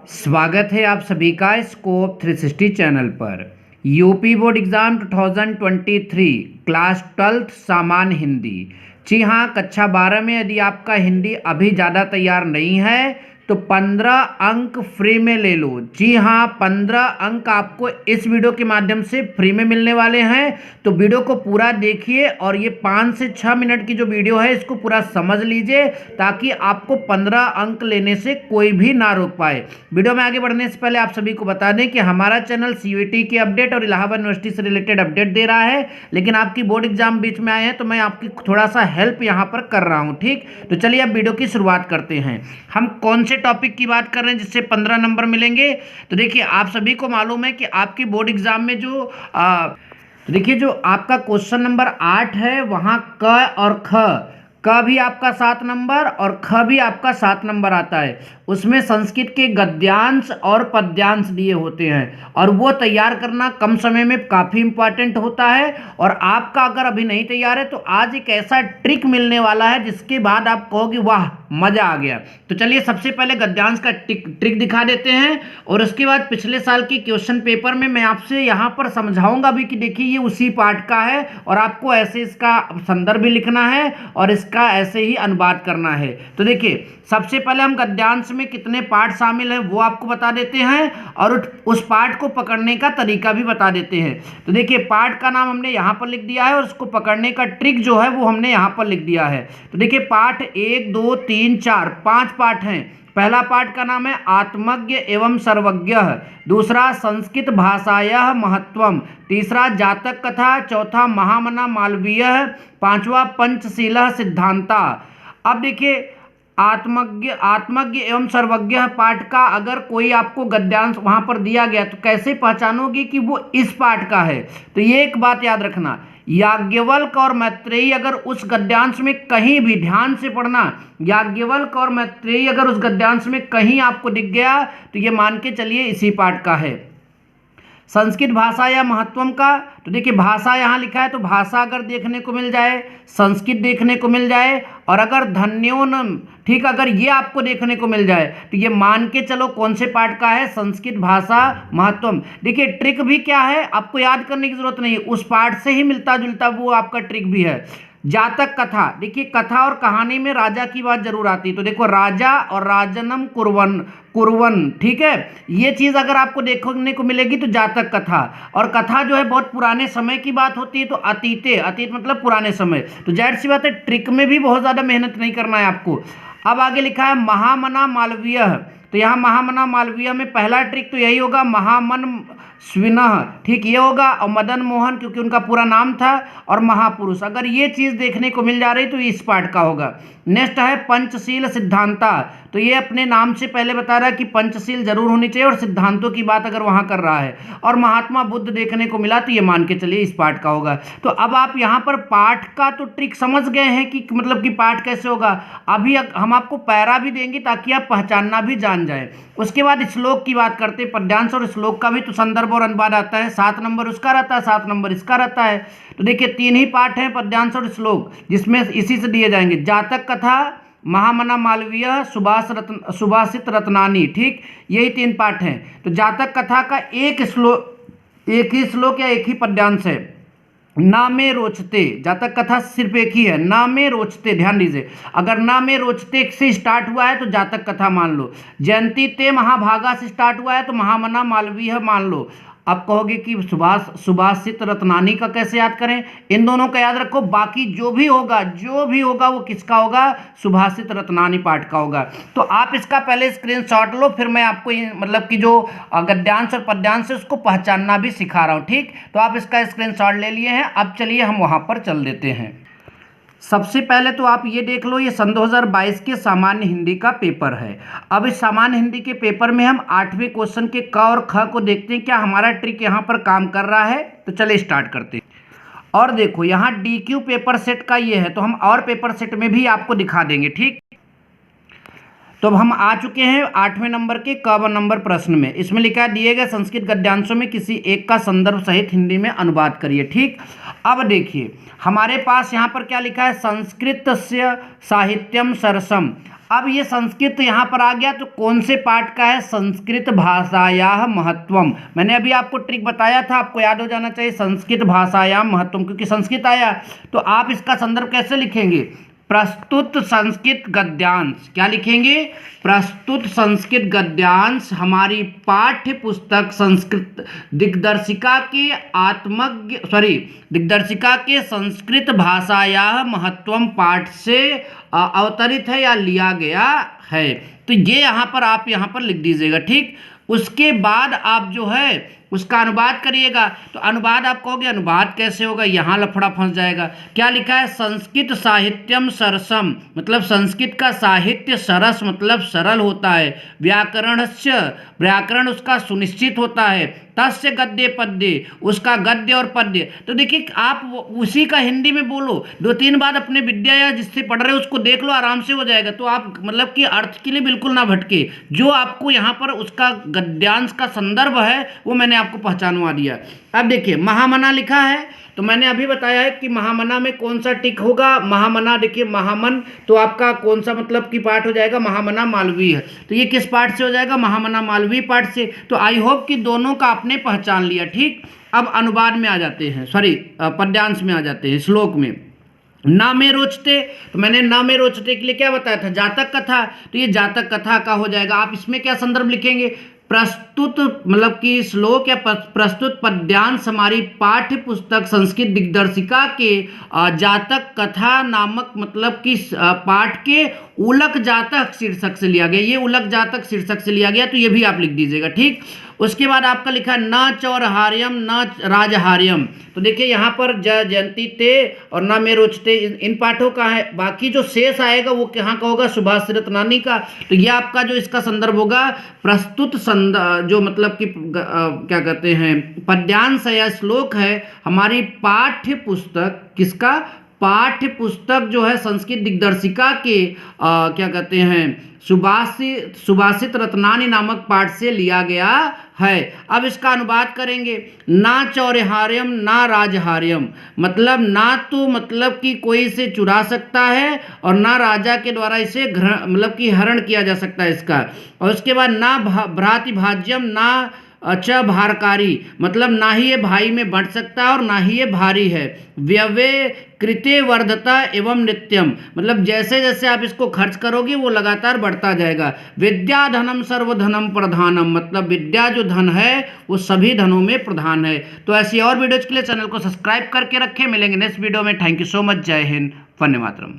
स्वागत है आप सभी का स्कोप 360 चैनल पर। UP board exam 2023 class 12th सामान्य हिंदी। जी हाँ, कक्षा 12 में यदि आपका हिंदी अभी ज़्यादा तैयार नहीं है तो 15 अंक फ्री में ले लो। जी हाँ, 15 अंक आपको इस वीडियो के माध्यम से फ्री में मिलने वाले हैं। तो वीडियो को पूरा देखिए और ये 5 से 6 मिनट की जो वीडियो है इसको पूरा समझ लीजिए ताकि आपको 15 अंक लेने से कोई भी ना रोक पाए। वीडियो में आगे बढ़ने से पहले आप सभी को बता दें कि हमारा चैनल सीयूईटी के अपडेट और इलाहाबाद यूनिवर्सिटी से रिलेटेड अपडेट दे रहा है, लेकिन आपकी बोर्ड एग्जाम बीच में आए हैं तो मैं आपकी थोड़ा सा हेल्प यहाँ पर कर रहा हूँ। ठीक, तो चलिए अब वीडियो की शुरुआत करते हैं। हम कौन से टॉपिक की बात कर रहे हैं जिससे 15 नंबर मिलेंगे? तो देखिए, आप सभी को मालूम है कि आपकी बोर्ड एग्जाम में जो तो देखिए, जो आपका क्वेश्चन नंबर 8 है वहाँ क और क भी आपका 7 नंबर और ख भी आपका 7 नंबर आता है। उसमें संस्कृत के गद्यांश और पद्यांश दिए होते हैं और वो तैयार करना कम समय में काफ़ी इंपॉर्टेंट होता है। और आपका अगर अभी नहीं तैयार है तो आज एक ऐसा ट्रिक मिलने वाला है जिसके बाद आप कहोगे वाह मज़ा आ गया। तो चलिए सबसे पहले गद्यांश का ट्रिक दिखा देते हैं और उसके बाद पिछले साल की क्वेश्चन पेपर में मैं आपसे यहाँ पर समझाऊंगा भी कि देखिए ये उसी पार्ट का है और आपको ऐसे इसका संदर्भ भी लिखना है और इसका ऐसे ही अनुवाद करना है। तो देखिए, सबसे पहले हम गद्यांश में कितने पार्ट शामिल हैं वो आपको बता देते हैं और उस पार्ट को पकड़ने का तरीका भी बता देते हैं। तो देखिए, पार्ट का नाम हमने यहाँ पर लिख दिया है और उसको पकड़ने का ट्रिक जो है वो हमने यहाँ पर लिख दिया है। तो देखिए, पार्ट 1 2 3 4 5 पार्ट हैं। पहला पार्ट का नाम है आत्मज्ञ एवं सर्वज्ञ, दूसरा संस्कृत भाषायाः महत्वम, तीसरा जातक कथा, चौथा महामना मालवीय, पांचवा पंचशीलः सिद्धांता। अब देखिए, आत्मज्ञ एवं सर्वज्ञ पाठ का अगर कोई आपको गद्यांश वहां पर दिया गया तो कैसे पहचानोगे कि वो इस पाठ का है? तो ये एक बात याद रखना, याज्ञवल्क्य और मैत्रेयी अगर उस गद्यांश में कहीं भी, ध्यान से पढ़ना, याज्ञवल्क्य और मैत्रेयी अगर उस गद्यांश में कहीं आपको दिख गया तो ये मान के चलिए इसी पाठ का है। संस्कृत भाषा या महत्वम का, तो देखिए भाषा यहाँ लिखा है तो भाषा अगर देखने को मिल जाए, संस्कृत देखने को मिल जाए और अगर धन्योन, ठीक, अगर ये आपको देखने को मिल जाए तो ये मान के चलो कौन से पाठ का है? संस्कृत भाषा महत्वम। देखिए, ट्रिक भी क्या है आपको याद करने की जरूरत नहीं है, उस पाठ से ही मिलता जुलता वो आपका ट्रिक भी है। जातक कथा, देखिए कथा और कहानी में राजा की बात जरूर आती है। तो देखो, राजा और राजनम कुरवन, ठीक है, ये चीज़ अगर आपको देखने को मिलेगी तो जातक कथा। और कथा जो है बहुत पुराने समय की बात होती है तो अतीत मतलब पुराने समय। तो जाहिर सी बात है ट्रिक में भी बहुत ज़्यादा मेहनत नहीं करना है आपको। अब आगे लिखा है महामना मालवीय, तो यहाँ महामना मालवीय में पहला ट्रिक तो यही होगा, महामन स्विनह, ठीक, ये होगा। और मदन मोहन क्योंकि उनका पूरा नाम था, और महापुरुष, अगर ये चीज़ देखने को मिल जा रही तो इस पार्ट का होगा। नेक्स्ट है पंचशील सिद्धांता, तो ये अपने नाम से पहले बता रहा है कि पंचशील जरूर होनी चाहिए और सिद्धांतों की बात अगर वहाँ कर रहा है। और महात्मा बुद्ध देखने को मिला तो ये मान के चलिए इस पार्ट का होगा। तो अब आप यहाँ पर पाठ का तो ट्रिक समझ गए हैं कि मतलब कि पाठ कैसे होगा। अभी हम आपको पैरा भी देंगे ताकि आप पहचानना भी जान जाए। उसके बाद श्लोक की बात करते हैं। पद्यांश और श्लोक का भी तो संदर्भ और अनुवाद आता है, 7 नंबर उसका रहता है, 7 नंबर इसका रहता है। तो देखिए 3 ही पाठ हैं, पद्यांश और श्लोक, जिसमें इसी से दिए जाएंगे। जातक कथा, महामना मालवीय, सुभाषित रत्नानी, ठीक, यही 3 पाठ हैं। तो जातक कथा का एक ही श्लोक या एक ही पद्यांश है, ना में रोचते। जातक कथा सिर्फ एक ही है, ना में रोचते, ध्यान दीजिए। अगर ना में रोचते से स्टार्ट हुआ है तो जातक कथा मान लो। जयंती ते महाभागा से स्टार्ट हुआ है तो महामना मालवीय मान लो। अब कहोगे कि सुभाषित रत्नानी का कैसे याद करें? इन दोनों का याद रखो, बाकी जो भी होगा वो किसका होगा? सुभाषित रत्नानी पाठ का होगा। तो आप इसका पहले स्क्रीनशॉट लो, फिर मैं आपको मतलब कि जो गद्यांश और पद्यांश है उसको पहचानना भी सिखा रहा हूँ, ठीक। तो आप इसका स्क्रीनशॉट ले लिए हैं। अब चलिए हम वहाँ पर चल देते हैं। सबसे पहले तो आप ये देख लो, ये सन 2022 के सामान्य हिंदी का पेपर है। अब इस सामान्य हिंदी के पेपर में हम 8वें क्वेश्चन के क और ख को देखते हैं, क्या हमारा ट्रिक यहाँ पर काम कर रहा है। तो चलिए स्टार्ट करते हैं। और देखो, यहाँ DQ पेपर सेट का ये है, तो हम और पेपर सेट में भी आपको दिखा देंगे, ठीक। तो अब हम आ चुके हैं 8वें नंबर के क नंबर प्रश्न में। इसमें लिखा है, दिए गए संस्कृत गद्यांशों में किसी एक का संदर्भ सहित हिंदी में अनुवाद करिए, ठीक। अब देखिए हमारे पास यहाँ पर क्या लिखा है, संस्कृतस्य साहित्यम सरसम। अब ये संस्कृत यहाँ पर आ गया तो कौन से पाठ का है? संस्कृत भाषायाः महत्वम। मैंने अभी आपको ट्रिक बताया था, आपको याद हो जाना चाहिए संस्कृत भाषायाम महत्वम, क्योंकि संस्कृत आया तो आप इसका संदर्भ कैसे लिखेंगे? प्रस्तुत संस्कृत गद्यांश। क्या लिखेंगे? प्रस्तुत संस्कृत गद्यांश हमारी पाठ्य पुस्तक संस्कृत दिग्दर्शिका के संस्कृत भाषायाः महत्वम पाठ से अवतरित है या लिया गया है। तो ये यहाँ पर आप यहाँ पर लिख दीजिएगा, ठीक। उसके बाद आप जो है उसका अनुवाद करिएगा। तो अनुवाद आप कहोगे अनुवाद कैसे होगा, यहाँ लफड़ा फंस जाएगा। क्या लिखा है? संस्कृत साहित्यम सरसम, मतलब संस्कृत का साहित्य सरस मतलब सरल होता है। व्याकरण उसका सुनिश्चित होता है। तस्य गद्य पद्य, उसका गद्य और पद्य। तो देखिए आप उसी का हिंदी में बोलो, 2-3 बार अपने विद्या या जिससे पढ़ रहे हो उसको देख लो, आराम से हो जाएगा। तो आप मतलब कि अर्थ के लिए बिल्कुल ना भटके। जो आपको यहाँ पर उसका गद्यांश का संदर्भ है वो मैंने आपको पहचानवा दिया। अब देखिए महामना लिखा है, तो मैंने अभी बताया है कि महामना में कौन सा टिक होगा। महामना देखिए महामन तो आपका कौन सा मतलब कि पाठ हो जाएगा? महामना मालवीय है। तो ये किस पाठ से हो जाएगा? महामना मालवीय पाठ से। तो आई होप कि दोनों का आपने पहचान लिया, ठीक। अब अनुवाद में आ जाते हैं, पद्यांश में आ जाते हैं, श्लोक में। ना में रोचते, तो मैंने ना में रोचते के लिए क्या बताया था? जातक कथा। तो ये जातक कथा का हो जाएगा। आप इसमें क्या संदर्भ लिखेंगे? प्रस्तुत मतलब कि श्लोक या प्रस्तुत पद्यांश हमारी पाठ्य पुस्तक संस्कृत दिग्दर्शिका के जातक कथा नामक मतलब कि पाठ के उलक जातक शीर्षक से लिया गया। ये उलक जातक शीर्षक से लिया गया, तो ये भी आप लिख दीजिएगा, ठीक। उसके बाद आपका लिखा न चौरहार्यम न राजहार्यम। तो देखिए यहाँ पर जयंती ते और न में रोचते इन पाठों का है। बाकी जो शेष आएगा वो कहाँ का होगा? सुभाष रत्नानी का। तो ये आपका जो इसका संदर्भ होगा प्रस्तुत जो मतलब कि क्या कहते हैं पद्यांश या श्लोक है हमारी पाठ्य पुस्तक, किसका? पाठ्य पुस्तक जो है संस्कृत दिग्दर्शिका के क्या कहते हैं सुभाषित रत्नानी नामक पाठ से लिया गया है। अब इसका अनुवाद करेंगे। ना चौरहार्यम ना राजहार्यम, मतलब ना तो मतलब कि कोई इसे चुरा सकता है और ना राजा के द्वारा इसे मतलब कि हरण किया जा सकता है इसका। और उसके बाद ना भ्रातिभाज्यम ना अच्छा भारकारी, मतलब ना ही ये भाई में बढ़ सकता है और ना ही ये भारी है। व्यवय कृते वर्धता एवं नित्यम, मतलब जैसे जैसे आप इसको खर्च करोगे वो लगातार बढ़ता जाएगा। विद्या धनम सर्वधनम प्रधानम, मतलब विद्या जो धन है वो सभी धनों में प्रधान है। तो ऐसी और वीडियोज के लिए चैनल को सब्सक्राइब करके रखें। मिलेंगे नेक्स्ट वीडियो में। Thank you so much. जय हिंद, वंदे मातरम।